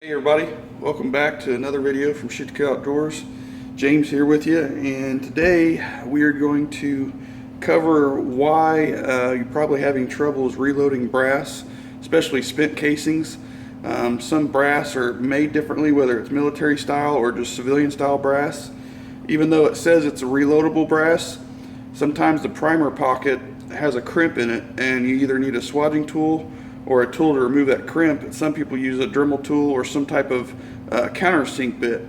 Hey everybody, welcome back to another video from Shoot to Kill Outdoors. James here with you, and today we are going to cover why you're probably having troubles reloading brass, especially spent casings. Some brass are made differently, whether it's military style or just civilian style brass. Even though it says it's a reloadable brass, sometimes the primer pocket has a crimp in it, and you either need a swatting tool or a tool to remove that crimp. Some people use a Dremel tool or some type of countersink bit.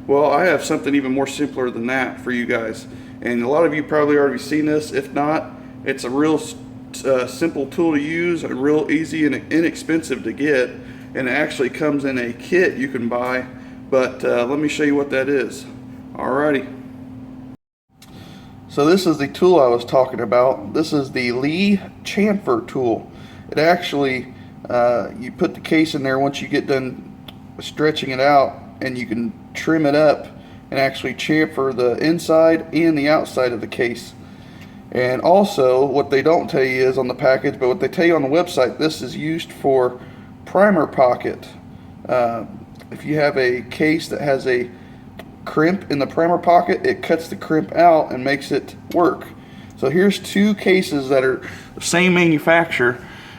Well, I have something even more simpler than that for you guys, and a lot of you probably already seen this. If not, it's a real simple tool to use, and real easy and inexpensive to get, and it actually comes in a kit you can buy. But let me show you what that is. Alrighty. So this is the tool I was talking about. This is the Lee Chamfer Tool. It actually, you put the case in there once you get done stretching it out, and you can trim it up and actually chamfer the inside and the outside of the case. And also, what they don't tell you is on the package, but what they tell you on the website, this is used for primer pocket. If you have a case that has a crimp in the primer pocket, it cuts the crimp out and makes it work. So here's two cases that are the same manufacturer.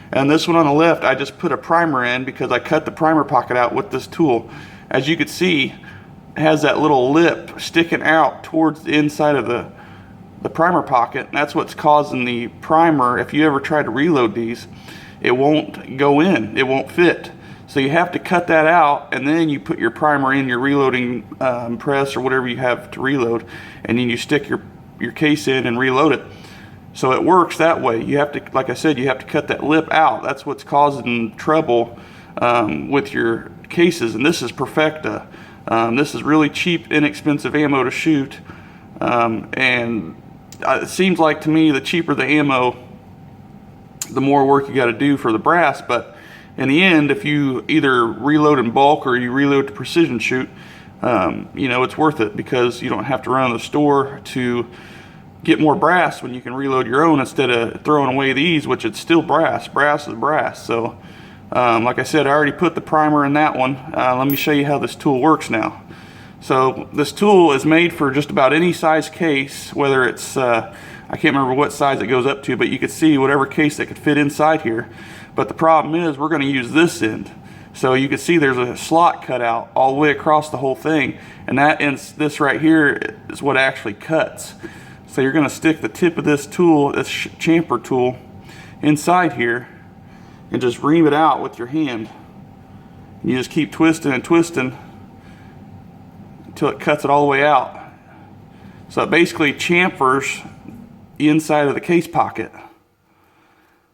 And this one on the left, I just put a primer in because I cut the primer pocket out with this tool. As you can see, it has that little lip sticking out towards the inside of the primer pocket. And that's what's causing the primer. If you ever try to reload these, it won't go in, it won't fit. So you have to cut that out, and then you put your primer in your reloading press or whatever you have to reload, and then you stick your case in and reload it. So it works that way. You have to, like I said, you have to cut that lip out. That's what's causing trouble with your cases. And this is Perfecta. This is really cheap, inexpensive ammo to shoot. And it seems like to me the cheaper the ammo, the more work you got to do for the brass. But in the end, if you either reload in bulk or you reload to precision shoot, you know, it's worth it because you don't have to run to the store to get more brass when you can reload your own instead of throwing away these, which it's still brass. Brass is brass. So like I said, I already put the primer in that one. Let me show you how this tool works now. So this tool is made for just about any size case, whether it's I can't remember what size it goes up to, but you could see whatever case that could fit inside here. But the problem is we're going to use this end. So you can see there's a slot cut out all the way across the whole thing, and that ends, this right here is what actually cuts. So you're going to stick the tip of this tool, this chamfer tool, inside here and just ream it out with your hand. And you just keep twisting and twisting until it cuts it all the way out. So it basically chamfers the inside of the case pocket.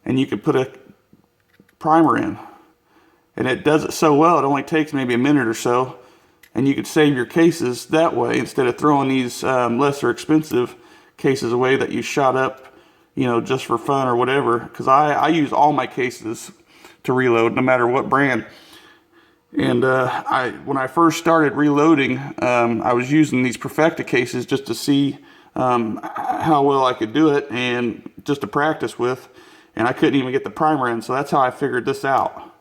And you can put a primer in. And it does it so well, it only takes maybe a minute or so. And you could save your cases that way instead of throwing these lesser expensive cases away that you shot up, you know, just for fun or whatever. Because I use all my cases to reload, no matter what brand. And when I first started reloading, I was using these Perfecta cases just to see how well I could do it and just to practice with. And I couldn't even get the primer in, so that's how I figured this out.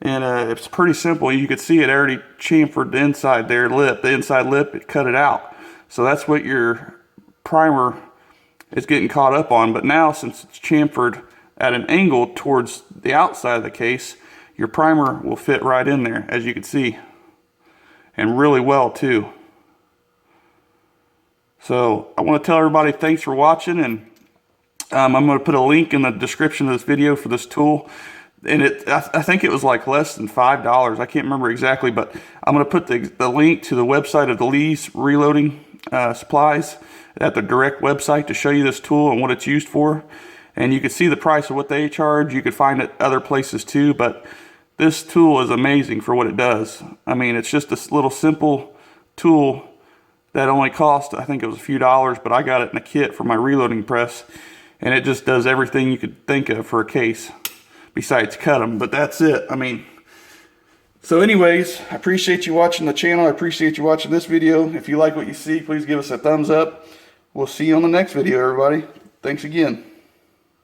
And it's pretty simple. You could see it already chamfered the inside there lip, the inside lip, it cut it out. So that's what your primer is getting caught up on. But now, since it's chamfered at an angle towards the outside of the case, your primer will fit right in there, as you can see, and really well too. So I want to tell everybody thanks for watching, and I'm going to put a link in the description of this video for this tool. And I think it was like less than $5. I can't remember exactly, but I'm going to put the link to the website of the Lee's Reloading Supplies at the direct website to show you this tool and what it's used for. And you can see the price of what they charge. You could find it other places too, but this tool is amazing for what it does. I mean, it's just this little simple tool that only cost, I think it was a few dollars, but I got it in a kit for my reloading press, and it just does everything you could think of for a case besides cut them. But that's it. I mean, so anyways, I appreciate you watching the channel. I appreciate you watching this video. If you like what you see, please give us a thumbs up. We'll see you on the next video, everybody. Thanks again.